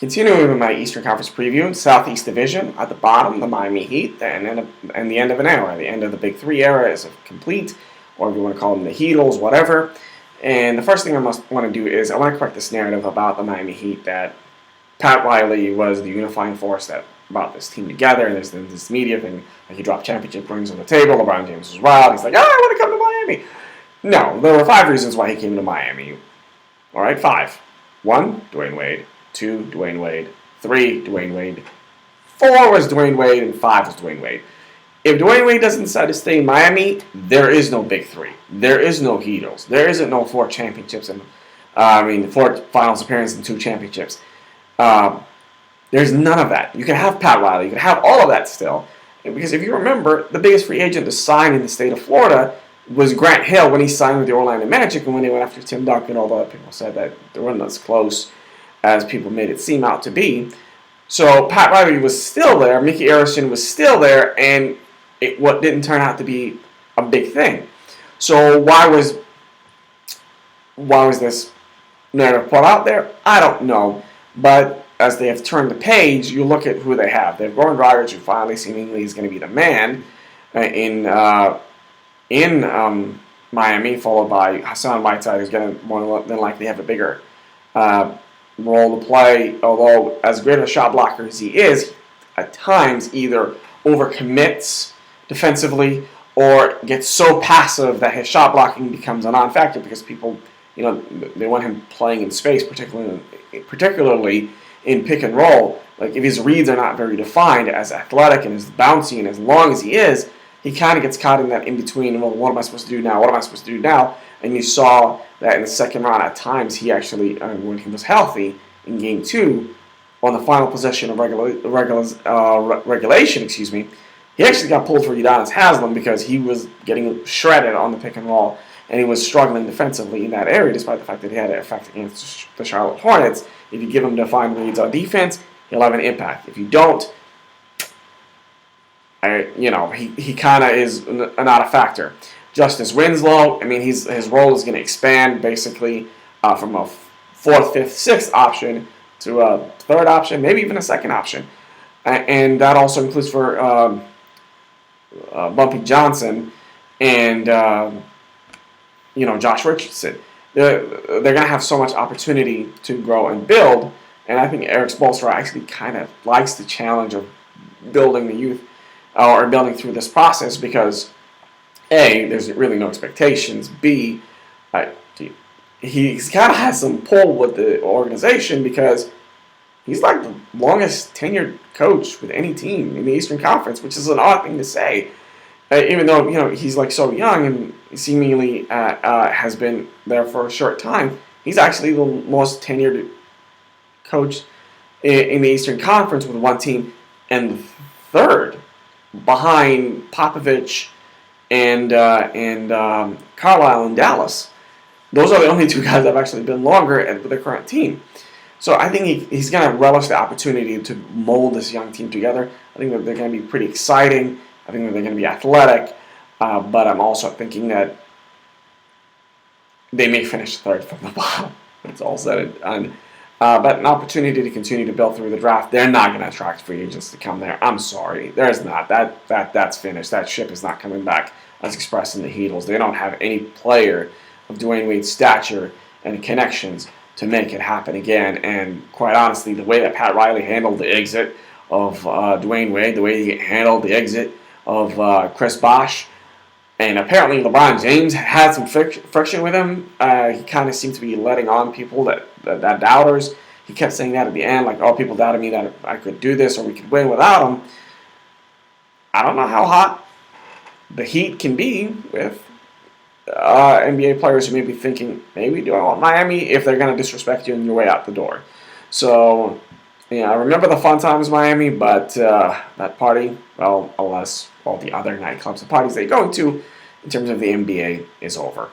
Continuing with my Eastern Conference preview, Southeast Division at the bottom, the Miami Heat, and the end of an era. The end of the Big Three era is complete, or if you want to call them the Heatles, whatever. And the first thing I must want to do is I want to correct this narrative about the Miami Heat that Pat Riley was the unifying force that brought this team together, and there's this media thing, like he dropped championship rings on the table, LeBron James was wild, he's like, I want to come to Miami. No, there were 5 reasons why he came to Miami. All right, 5. 1, Dwayne Wade. 2, Dwayne Wade. 3, Dwayne Wade. 4 was Dwayne Wade, and 5 was Dwayne Wade. If Dwayne Wade doesn't decide to stay in Miami, there is no Big Three. There is no Heatles. There isn't no 4 championships, and 4 finals appearances and 2 championships. There's none of that. You can have Pat Riley. You can have all of that still. Because if you remember, the biggest free agent to sign in the state of Florida was Grant Hill when he signed with the Orlando Magic, and when they went after Tim Duncan, although people said that they weren't as close as people made it seem out to be. So Pat Riley was still there, Mickey Arison was still there, and what didn't turn out to be a big thing. So why was this narrative put out there? I don't know. But as they have turned the page, you look at who they have. They have Goran Dragic, who finally seemingly is going to be the man in Miami, followed by Hassan Whiteside, who's going to more than likely have a bigger role to play. Although, as great a shot blocker as he is, at times either overcommits defensively or gets so passive that his shot blocking becomes a non-factor because people, they want him playing in space, particularly in pick and roll. Like if his reads are not very defined, as athletic and as bouncy and as long as he is, he kind of gets caught in that in-between, well, what am I supposed to do now? What am I supposed to do now? And you saw that in the second round at times he actually, when he was healthy in Game 2, on the final possession of regulation, he actually got pulled for Udonis Haslem because he was getting shredded on the pick and roll, and he was struggling defensively in that area despite the fact that he had an effect against the Charlotte Hornets. If you give him defined reads on defense, he'll have an impact. If you don't, he kind of is not a factor. Justice Winslow, his role is going to expand basically from a 4th, 5th, 6th option to a 3rd option, maybe even a 2nd option. And that also includes for Bumpy Johnson and Josh Richardson. They're going to have so much opportunity to grow and build, and I think Erik Spoelstra actually kind of likes the challenge of building the youth or building through this process because A, there's really no expectations. B, he's kind of has some pull with the organization because he's like the longest tenured coach with any team in the Eastern Conference, which is an odd thing to say. Even though he's like so young and seemingly has been there for a short time, he's actually the most tenured coach in the Eastern Conference with one team, and 3rd behind Popovich and Carlisle in Dallas. Those are the only 2 guys that have actually been longer with their current team. So I think he's going to relish the opportunity to mold this young team together. I think that they're going to be pretty exciting. I think that they're going to be athletic. But I'm also thinking that they may finish 3rd from the bottom. It's all said and done. But an opportunity to continue to build through the draft. They're not going to attract free agents to come there. I'm sorry. There's not. That's finished. That ship is not coming back as expressed in the Heatles. They don't have any player of Dwayne Wade's stature and connections to make it happen again. And quite honestly, the way that Pat Riley handled the exit of Dwayne Wade, the way he handled the exit of Chris Bosh, and apparently LeBron James had some friction with him. He kind of seemed to be letting on people that doubters. He kept saying that at the end, like, oh, people doubted me that I could do this or we could win without him. I don't know how hot the Heat can be with NBA players who may be thinking, maybe do I want Miami if they're going to disrespect you on your way out the door. So, I remember the fun times in Miami, but that party, well, alas, all the other nightclubs and parties they go to in terms of the NBA is over.